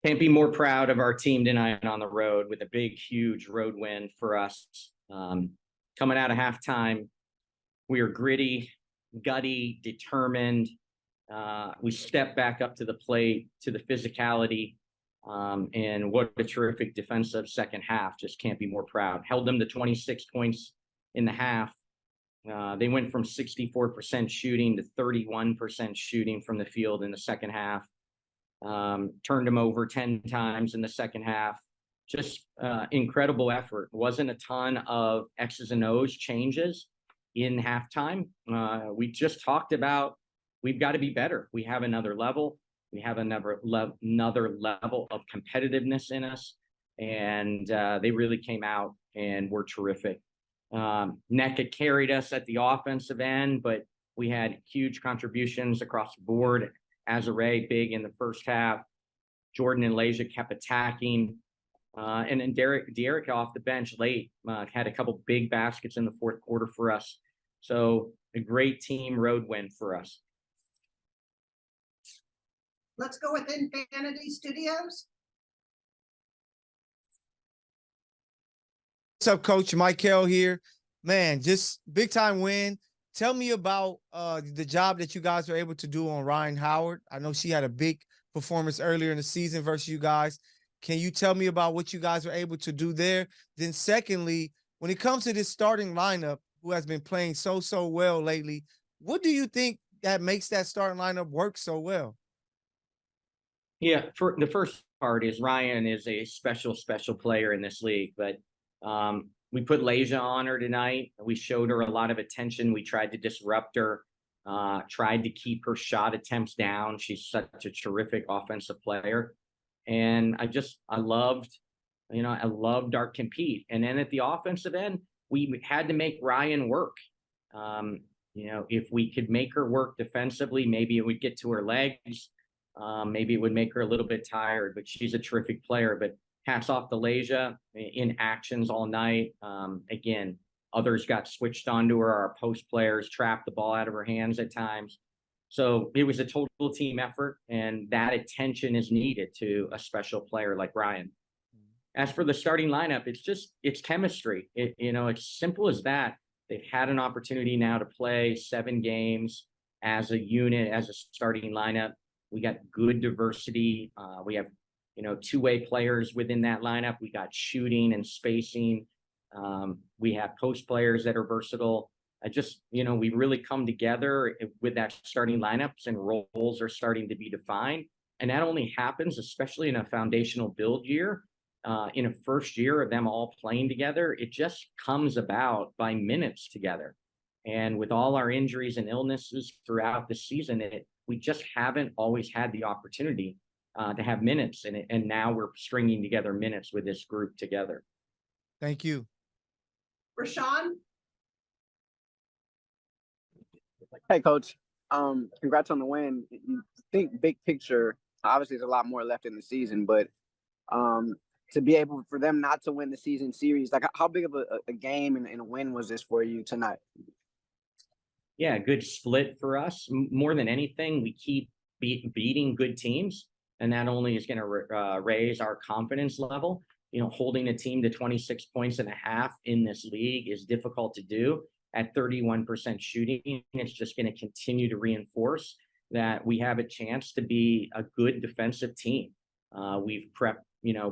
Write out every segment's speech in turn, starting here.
Can't be more proud of our team tonight on the road with a big, huge road win for us. Coming out of halftime, we are gritty, gutty, determined. We stepped back up to the plate, to the physicality, and what a terrific defensive second half. Just can't be more proud. Held them to 26 points in the half. They went from 64% shooting to 31% shooting from the field in the second half. Turned them over 10 times in the second half. Just incredible effort. Wasn't a ton of X's and O's changes in halftime. We just talked about we've got to be better. We have another level. We have another level of competitiveness in us. And they really came out and were terrific. NECA carried us at the offensive end, but we had huge contributions across the board. Azare big in the first half. Jordan and Leja kept attacking. And then Derek off the bench late had a couple big baskets in the fourth quarter for us. So a great team road win for us. Let's go with Infinity Studios. What's up, Coach? Michael here. Man, just big time win. Tell me about the job that you guys were able to do on Ryan Howard. I know she had a big performance earlier in the season versus you guys. Can you tell me about what you guys were able to do there? Then secondly, when it comes to this starting lineup, who has been playing so well lately, what do you think that makes that starting lineup work so well? Yeah, for the first part is Ryan is a special player in this league, but we put Leja on her tonight. We showed her a lot of attention. We tried to disrupt her, tried to keep her shot attempts down. She's such a terrific offensive player. And I loved our compete. And then at the offensive end, we had to make Ryan work. If we could make her work defensively, maybe it would get to her legs. Maybe it would make her a little bit tired, but she's a terrific player. But hats off to Leja in actions all night. Again, others got switched onto her. Our post players trapped the ball out of her hands at times. So it was a total team effort, and that attention is needed to a special player like Ryan. As for the starting lineup, it's chemistry. It's simple as that. They've had an opportunity now to play 7 games as a unit, as a starting lineup. We got good diversity. We have two-way players within that lineup. We got shooting and spacing. We have post players that are versatile. We really come together with that starting lineups, and roles are starting to be defined. And that only happens, especially in a foundational build year, in a first year of them all playing together. It just comes about by minutes together. And with all our injuries and illnesses throughout the season, we just haven't always had the opportunity to have minutes in it. And now we're stringing together minutes with this group together. Thank you. Rashawn? Hey, Coach. Congrats on the win. You think big picture, obviously there's a lot more left in the season, but to be able for them not to win the season series, like how big of a game and a win was this for you tonight? Yeah, good split for us. More than anything, we keep beating good teams, and that only is going to raise our confidence level. Holding a team to 26 points and a half in this league is difficult to do. At 31% shooting, it's just going to continue to reinforce that we have a chance to be a good defensive team. We've prepped,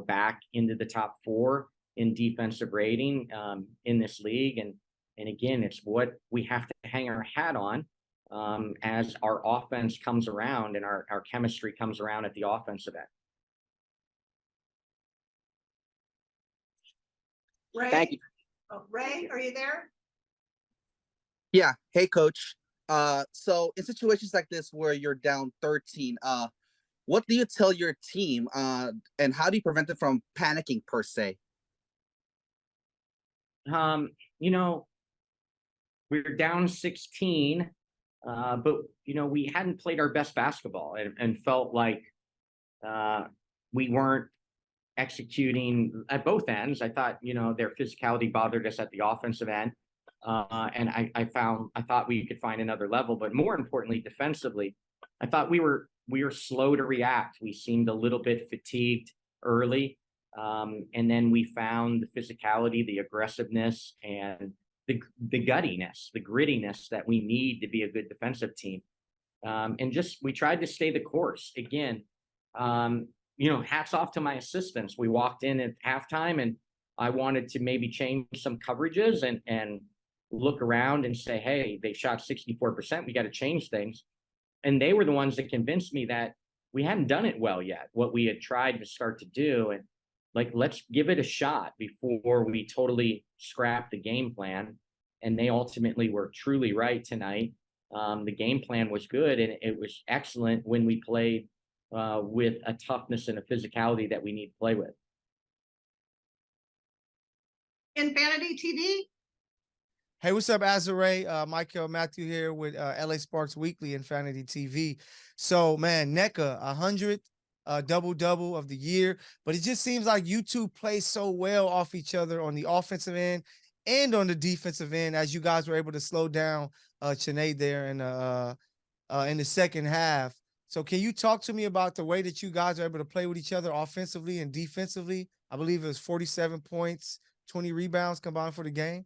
back into the top 4 in defensive rating in this league. And again, it's what we have to hang our hat on as our offense comes around and our chemistry comes around at the offensive end. Ray? Thank you. Oh, Ray, are you there? Yeah. Hey, Coach. So in situations like this where you're down 13, what do you tell your team, and how do you prevent it from panicking per se? We're down 16, but we hadn't played our best basketball and felt like we weren't executing at both ends. I thought their physicality bothered us at the offensive end. And I thought we could find another level, but more importantly, defensively, I thought we were we were slow to react. We seemed a little bit fatigued early. And then we found the physicality, the aggressiveness, and the guttiness, the grittiness that we need to be a good defensive team. And just we tried to stay the course. Again, hats off to my assistants. We walked in at halftime and I wanted to maybe change some coverages and look around and say, hey, they shot 64%. We got to change things. And they were the ones that convinced me that we hadn't done it well yet, what we had tried to start to do. And like, let's give it a shot before we totally scrap the game plan. And they ultimately were truly right tonight. The game plan was good, and it was excellent when we played with a toughness and a physicality that we need to play with. Infinity TV. Hey, what's up, Azare? Michael Matthew here with LA Sparks Weekly Infinity TV. So, man, NECA, 100 double-double of the year, but it just seems like you two play so well off each other on the offensive end and on the defensive end, as you guys were able to slow down Chennai there in the second half. So can you talk to me about the way that you guys are able to play with each other offensively and defensively? I believe it was 47 points, 20 rebounds combined for the game.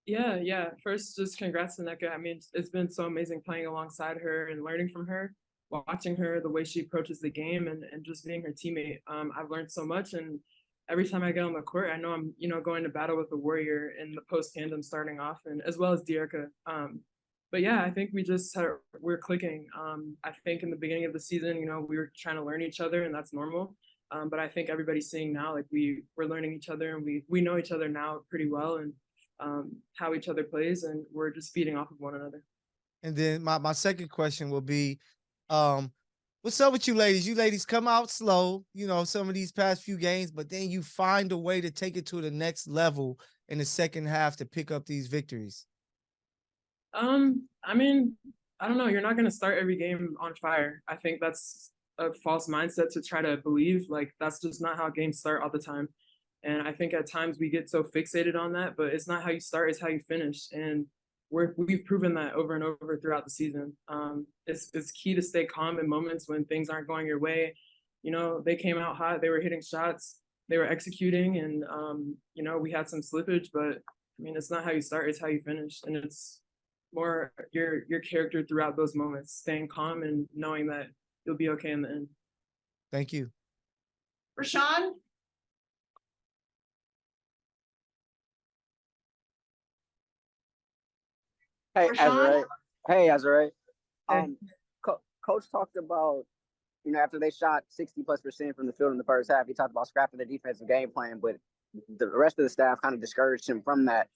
Yeah. First, just congrats to NECA. I mean, it's been so amazing playing alongside her and learning from her, watching her, the way she approaches the game, and just being her teammate. I've learned so much, and every time I get on the court, I know I'm, going to battle with the warrior in the post tandem starting off, and as well as Diarca. But yeah, I think we're clicking. I think in the beginning of the season, we were trying to learn each other, and that's normal. But I think everybody's seeing now, like we're learning each other, and we know each other now pretty well, and how each other plays, and we're just feeding off of one another. And then my second question will be, what's up with you ladies? You ladies come out slow, some of these past few games, but then you find a way to take it to the next level in the second half to pick up these victories. I mean, I don't know. You're not going to start every game on fire. I think that's a false mindset to try to believe. Like, that's just not how games start all the time. And I think at times we get so fixated on that, but it's not how you start, it's how you finish. And we've proven that over and over throughout the season. It's key to stay calm in moments when things aren't going your way. They came out hot, they were hitting shots, they were executing, and we had some slippage, but I mean, it's not how you start, it's how you finish. And it's more your character throughout those moments, staying calm and knowing that you'll be okay in the end. Thank you. Rashawn. Hey, Rashawn? Azare. Hey. Coach talked about, after they shot 60+% from the field in the first half, he talked about scrapping the defensive game plan, but the rest of the staff kind of discouraged him from that.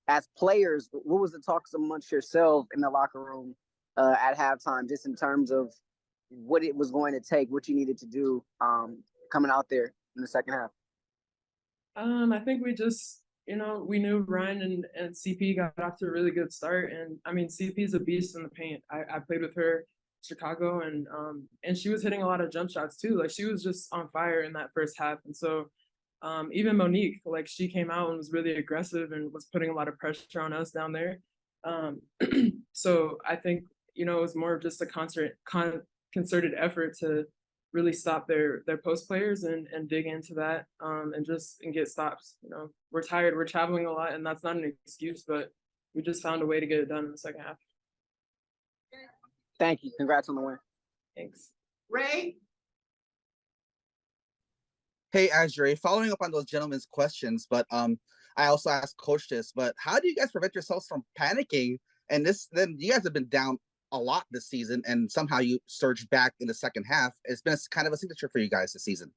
As players, what was the talks amongst yourself in the locker room at halftime, just in terms of what it was going to take, what you needed to do coming out there in the second half? I think we just, we knew Ryan and CP got off to a really good start. And I mean, CP is a beast in the paint. I played with her in Chicago, and she was hitting a lot of jump shots too. Like, she was just on fire in that first half. And so even Monique, like, she came out and was really aggressive and was putting a lot of pressure on us down there. So I think, it was more of just a concerted effort to really stop their post players and dig into that and get stops. We're tired, we're traveling a lot, and that's not an excuse, but we just found a way to get it done in the second half. Thank you. Congrats on the win. Thanks. Ray. Hey, Azure, following up on those gentlemen's questions, but I also asked Coach this, but how do you guys prevent yourselves from panicking? And then you guys have been down a lot this season, and somehow you surged back in the second half. It's been kind of a signature for you guys this season.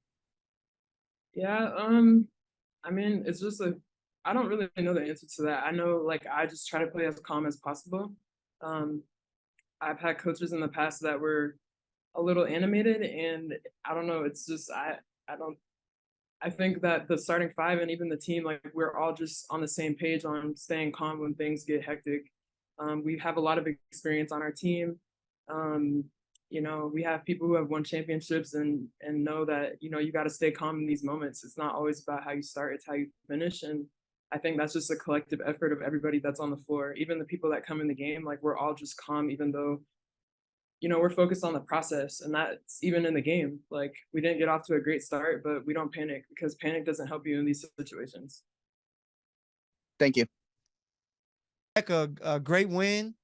Yeah, I mean, it's just I don't really know the answer to that. I know, like, I just try to play as calm as possible. I've had coaches in the past that were a little animated, and I don't know, it's just I think that the starting five and even the team, like, we're all just on the same page on staying calm when things get hectic. We have a lot of experience on our team. We have people who have won championships and know that, you got to stay calm in these moments. It's not always about how you start, it's how you finish. And I think that's just a collective effort of everybody that's on the floor. Even the people that come in the game, like, we're all just calm, even though we're focused on the process, and that's even in the game. Like, we didn't get off to a great start, but we don't panic, because panic doesn't help you in these situations. Thank you. A great win.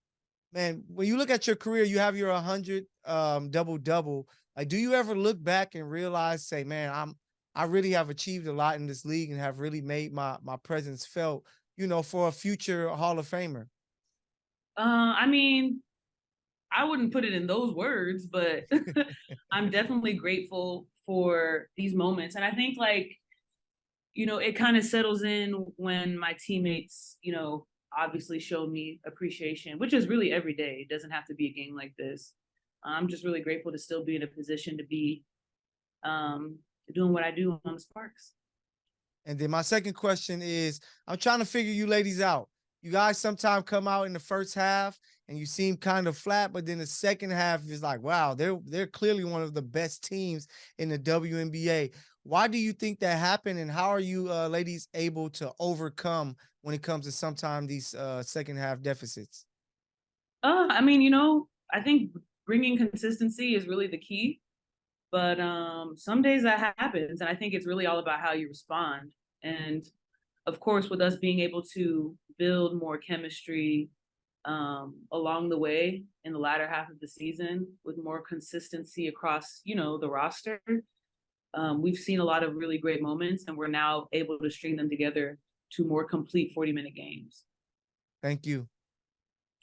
Man, when you look at your career, you have your 100 double-double. Like, do you ever look back and realize, say, man, I really have achieved a lot in this league and have really made my presence felt, for a future Hall of Famer? I mean, I wouldn't put it in those words, but I'm definitely grateful for these moments. And I think, like, it kind of settles in when my teammates, obviously show me appreciation, which is really every day. It doesn't have to be a game like this. I'm just really grateful to still be in a position to be doing what I do on the Sparks. And then my second question is, I'm trying to figure you ladies out. You guys sometimes come out in the first half and you seem kind of flat, but then the second half is like, wow, they're clearly one of the best teams in the WNBA. Why do you think that happened, and how are you ladies able to overcome when it comes to sometimes these second half deficits? I mean, I think bringing consistency is really the key. But some days that happens, and I think it's really all about how you respond. And of course, with us being able to build more chemistry along the way in the latter half of the season, with more consistency across, the roster, we've seen a lot of really great moments, and we're now able to string them together to more complete 40-minute games. Thank you.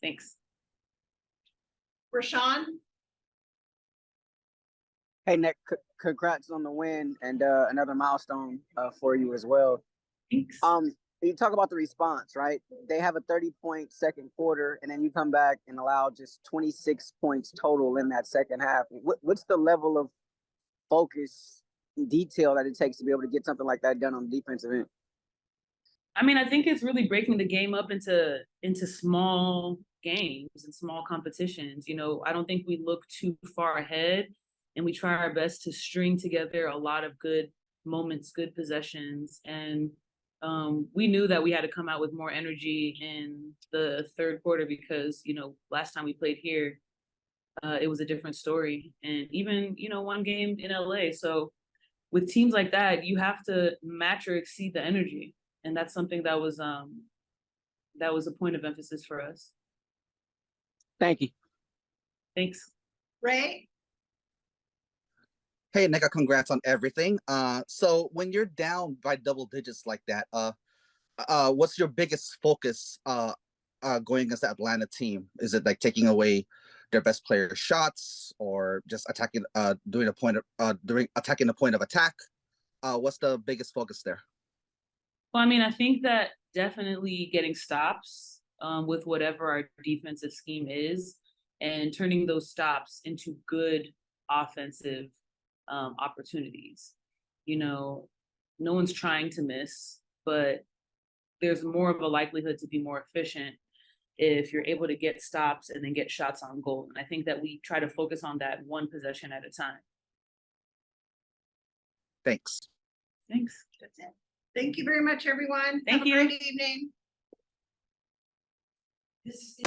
Thanks. Rashawn? Hey, Nick, congrats on the win and another milestone for you as well. Thanks. You talk about the response, right? They have a 30-point second quarter, and then you come back and allow just 26 points total in that second half. What's the level of focus and detail that it takes to be able to get something like that done on the defensive end? I mean, I think it's really breaking the game up into small games and small competitions. I don't think we look too far ahead, and we try our best to string together a lot of good moments, good possessions. And we knew that we had to come out with more energy in the third quarter because, last time we played here, it was a different story. And even, one game in LA. So with teams like that, you have to match or exceed the energy. And that's something that was a point of emphasis for us. Thank you. Thanks. Ray? Hey, Nika, congrats on everything. So when you're down by double digits like that, what's your biggest focus going against the Atlanta team? Is it like taking away their best player shots, or just attacking, attacking the point of attack? What's the biggest focus there? Well, I mean, I think that definitely getting stops with whatever our defensive scheme is, and turning those stops into good offensive opportunities. No one's trying to miss, but there's more of a likelihood to be more efficient if you're able to get stops and then get shots on goal. And I think that we try to focus on that one possession at a time. Thanks. Thanks. That's it. Thank you very much, everyone. Thank Have you. a great evening. This is